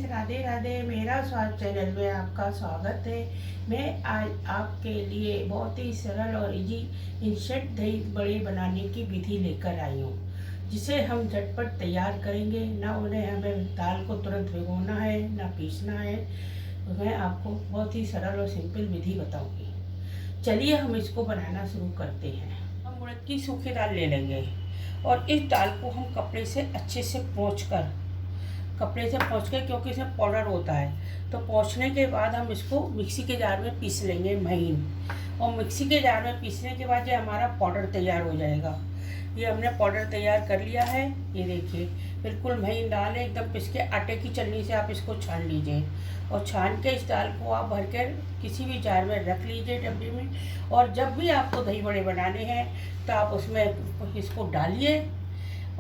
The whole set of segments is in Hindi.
फ्रेंड्स, राधे राधे। मेरा स्वाद चैनल में आपका स्वागत है। मैं आज आपके लिए बहुत ही सरल और इजी इंस्टेंट दही बड़े बनाने की विधि लेकर आई हूँ, जिसे हम झटपट तैयार करेंगे। ना उन्हें हमें दाल को तुरंत भिगोना है, ना पीसना है। तो मैं आपको बहुत ही सरल और सिंपल विधि बताऊँगी। चलिए हम इसको बनाना शुरू करते हैं। हम उड़द की सूखी दाल ले लेंगे और इस दाल को हम कपड़े से अच्छे से पोंछ के, क्योंकि इसमें पाउडर होता है, तो पोंछने के बाद हम इसको मिक्सी के जार में पीस लेंगे महीन। और मिक्सी के जार में पीसने के बाद ये हमारा पाउडर तैयार हो जाएगा। ये हमने पाउडर तैयार कर लिया है। ये देखिए, बिल्कुल महीन दाल है, एकदम पिस के आटे की छलनी से आप इसको छान लीजिए। और छान के इस दाल को आप भर कर किसी भी जार में रख लीजिए, डब्बे में। और जब भी आपको दही बड़े बनाने हैं तो आप उसमें इसको डालिए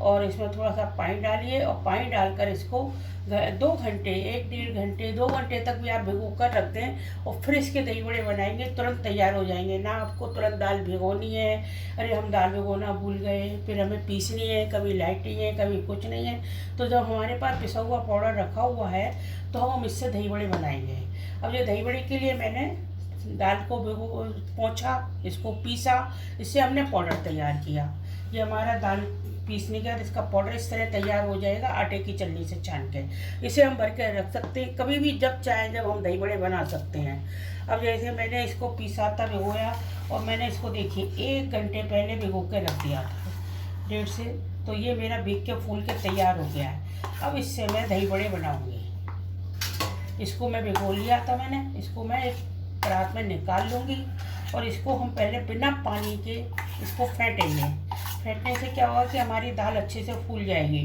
और इसमें थोड़ा सा पानी डालिए। और पानी डालकर इसको 2 घंटे, 1-1.5 घंटे, 2 घंटे तक भी आप भिगो कर रख दें और फिर इसके दही बड़े बनाएंगे, तुरंत तैयार हो जाएंगे। ना आपको तुरंत दाल भिगोनी है, अरे हम दाल भिगोना भूल गए, फिर हमें पीसनी है, कभी लाइट नहीं है, कभी कुछ नहीं है। तो जब हमारे पास पिसा हुआ पाउडर रखा हुआ है तो हम इससे दही बड़े बनाएंगे। अब ये दही बड़े के लिए मैंने दाल को पोंछा, इसको पीसा, इससे हमने पाउडर तैयार किया। ये हमारा दाल पीसने के बाद इसका पाउडर इस तरह तैयार हो जाएगा, आटे की छलनी से छान के। इसे हम भर के रख सकते हैं, कभी भी जब चाहें जब हम दही बड़े बना सकते हैं। अब जैसे मैंने इसको पीसा था, भिगोया, और मैंने इसको देखिए 1 घंटे पहले भिगो के रख दिया था, 1.5 से। तो ये मेरा भीग के फूल के तैयार हो गया है। अब इससे मैं दही बड़े बनाऊँगी। इसको मैं भिगो लिया था मैंने, इसको मैं एक परात में निकाल लूँगी और इसको हम पहले बिना पानी के इसको फेंटेंगे। फेंटने से क्या होगा कि हमारी दाल अच्छे से फूल जाएगी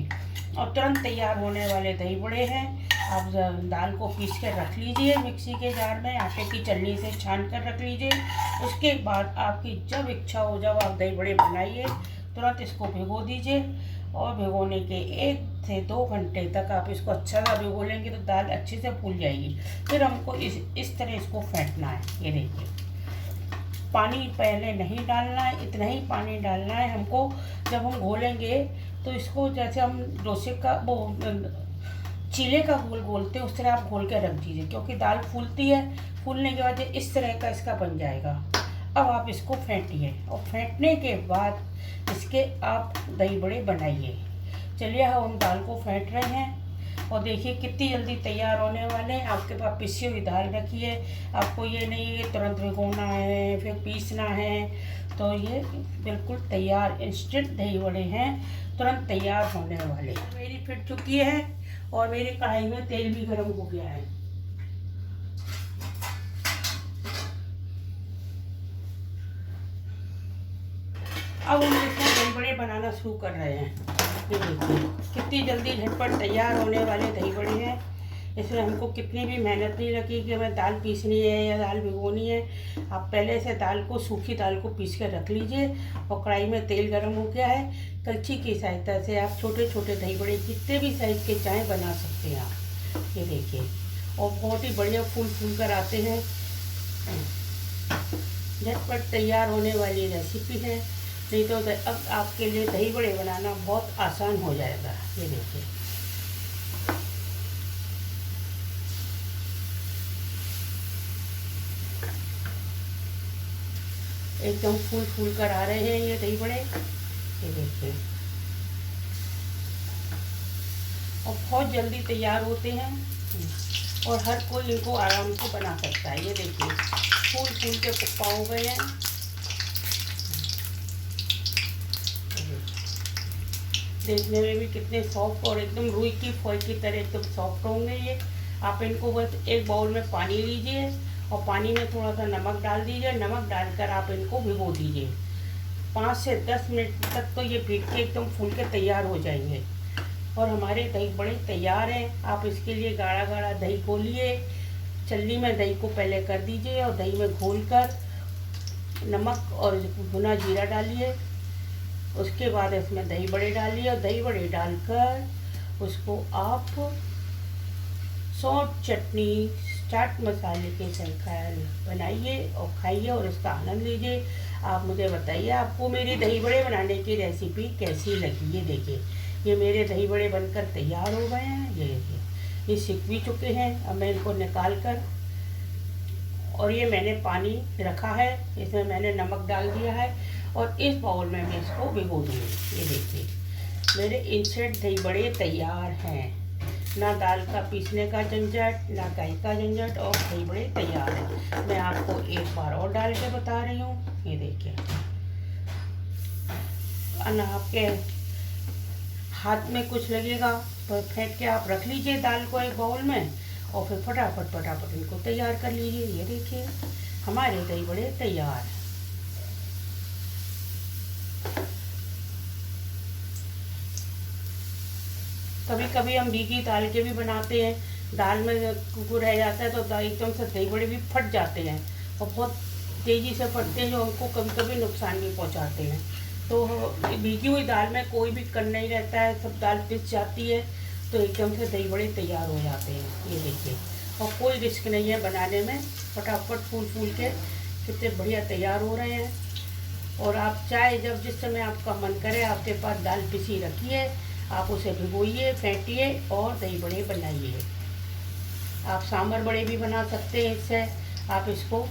और तुरंत तैयार होने वाले दही बड़े हैं। आप दाल को पीस कर रख लीजिए मिक्सी के जार में, आटे की छलनी से छान कर रख लीजिए। उसके बाद आपकी जब इच्छा हो, जब आप दही बड़े बनाइए, तुरंत इसको भिगो दीजिए। और भिगोने के 1 से 2 घंटे तक आप इसको अच्छा सा भिगो लेंगे तो दाल अच्छे से फूल जाएगी। फिर हमको इस तरह इसको फेंटना है। ये देखिए, पानी पहले नहीं डालना है, इतना ही पानी डालना है हमको। जब हम घोलेंगे तो इसको जैसे हम डोसे का वो चीले का घोल घोलते हैं, उस तरह आप घोल के रख दीजिए, क्योंकि दाल फूलती है। फूलने के बाद इस तरह का इसका बन जाएगा। अब आप इसको फेंटिए और फेंटने के बाद इसके आप दही बड़े बनाइए। चलिए हम दाल को फेंट रहे हैं और देखिए कितनी जल्दी तैयार होने वाले हैं। आपके पास पिसी हुई दाल रखी है, आपको ये नहीं है तुरंत भिगोना है फिर पीसना है। तो ये बिल्कुल तैयार इंस्टेंट दही बड़े हैं, तुरंत तैयार होने वाले। मेरी फिट चुकी है और मेरी कढ़ाई में तेल भी गर्म हो गया है। अब हम इसमें दही बड़े बनाना शुरू कर रहे हैं। ये देखिए कितनी जल्दी झटपट तैयार होने वाले दही बड़े हैं। इसमें हमको कितनी भी मेहनत नहीं लगी कि हमें दाल पीसनी है या दाल भिगोनी है। आप पहले से दाल को, सूखी दाल को पीस कर रख लीजिए और कढ़ाई में तेल गर्म हो गया है। कलछी की सहायता से आप छोटे छोटे दही बड़े जितने भी साइज़ के चाहें बना सकते हैं आप। ये देखिए, और बहुत ही बढ़िया फूल फूल कर आते हैं। झटपट तैयार होने वाली रेसिपी है। नहीं तो अब आपके लिए दही बड़े बनाना बहुत आसान हो जाएगा। ये देखिए, एकदम फूल फूल कर आ रहे हैं ये दही बड़े। ये देखिए, और बहुत जल्दी तैयार होते हैं और हर कोई इनको आराम से बना सकता है। ये देखिए, फूल फूल के पक्का हो गए हैं। देखने में भी कितने सॉफ्ट और एकदम रुई की फॉइल की तरह एकदम सॉफ्ट होंगे ये। आप इनको बस एक बाउल में पानी लीजिए और पानी में थोड़ा सा नमक डाल दीजिए। नमक डालकर आप इनको भिगो दीजिए। 5 से 10 मिनट तक तो ये भीग के एकदम फूल के तैयार हो जाएंगे और हमारे दही बड़े तैयार हैं। आप इसके लिए गाढ़ा गाढ़ा दही घोलिए। छलनी में दही को पहले कर दीजिए और दही में घोलकर नमक और भुना जीरा डालिए। उसके बाद इसमें दही बड़े डालिए और दही बड़े डालकर उसको आप सौंठ चटनी, चाट मसाले के साथ बनाइए और खाइए और इसका आनंद लीजिए। आप मुझे बताइए आपको मेरी दही बड़े बनाने की रेसिपी कैसी लगी। ये देखिए, ये मेरे दही बड़े बनकर तैयार हो गए हैं। ये देखिए, ये सिक भी चुके हैं। अब मैं इनको निकाल कर, और ये मैंने पानी रखा है, इसमें मैंने नमक डाल दिया है और इस बाउल में मैं इसको भिगो दूँगी। ये देखिए मेरे इंस्टेंट दही बड़े तैयार हैं। ना दाल का पीसने का झंझट, ना कहीं का झंझट, और दही बड़े तैयार हैं। मैं आपको एक बार और डाल के बता रही हूँ। ये देखिए, आपके हाथ में कुछ लगेगा तो फेंक के आप रख लीजिए दाल को एक बाउल में, और फिर फटाफट इनको तैयार कर लीजिए। ये देखिए हमारे दही बड़े तैयार हैं। कभी कभी हम भीगी दाल के भी बनाते हैं, दाल में कुकर रह जाता है तो एकदम से दही बड़े भी फट जाते हैं, और बहुत तेज़ी से फटते हैं, जो हमको कभी कभी नुकसान भी पहुंचाते हैं। तो भीगी हुई दाल में कोई भी कण नहीं रहता है, सब दाल पिस जाती है, तो एकदम से दही बड़े तैयार हो जाते हैं। ये देखिए, और कोई रिस्क नहीं है बनाने में, फटाफट फूल के कितने बढ़िया तैयार हो रहे हैं। और आप चाहे जब जिस समय आपका मन करे, आपके पास दाल पिसी रखी है, आप उसे भिगोइए, फेंटिए और दही बड़े बनाइए। आप सांभर बड़े भी बना सकते हैं इससे। आप इसको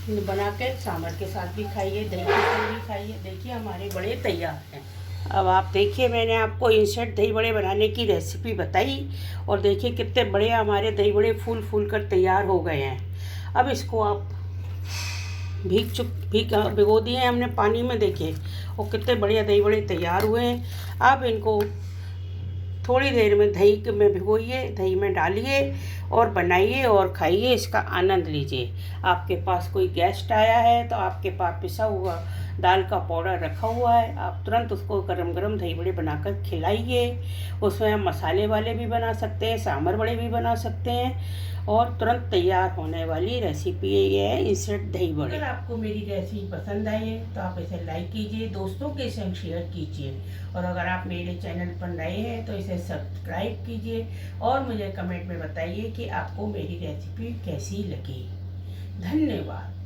बना के सांभर के साथ भी खाइए, दही के साथ भी खाइए। देखिए हमारे बड़े तैयार हैं। अब आप देखिए, मैंने आपको इंस्टेंट दही बड़े बनाने की रेसिपी बताई, और देखिए कितने बड़े हमारे दही बड़े फूल कर तैयार हो गए हैं। अब इसको आप भिगो दिए हैं हमने पानी में, देखिए, और कितने बढ़िया दही बड़े तैयार हुए हैं। आप इनको थोड़ी देर में दही में भिगोइए, दही में डालिए और बनाइए और खाइए, इसका आनंद लीजिए। आपके पास कोई गेस्ट आया है तो आपके पास पिसा हुआ दाल का पाउडर रखा हुआ है, आप तुरंत उसको गरम गरम दही बड़े बनाकर खिलाइए। उसमें हम मसाले वाले भी बना सकते हैं, सांभर बड़े भी बना सकते हैं, और तुरंत तैयार होने वाली रेसिपी ये है इंस्टेंट दही बड़े। अगर आपको मेरी रेसिपी पसंद आई है तो आप इसे लाइक कीजिए, दोस्तों के संग शेयर कीजिए, और अगर आप मेरे चैनल पर नए हैं तो इसे सब्सक्राइब कीजिए, और मुझे कमेंट में बताइए कि आपको मेरी रेसिपी कैसी लगी। धन्यवाद।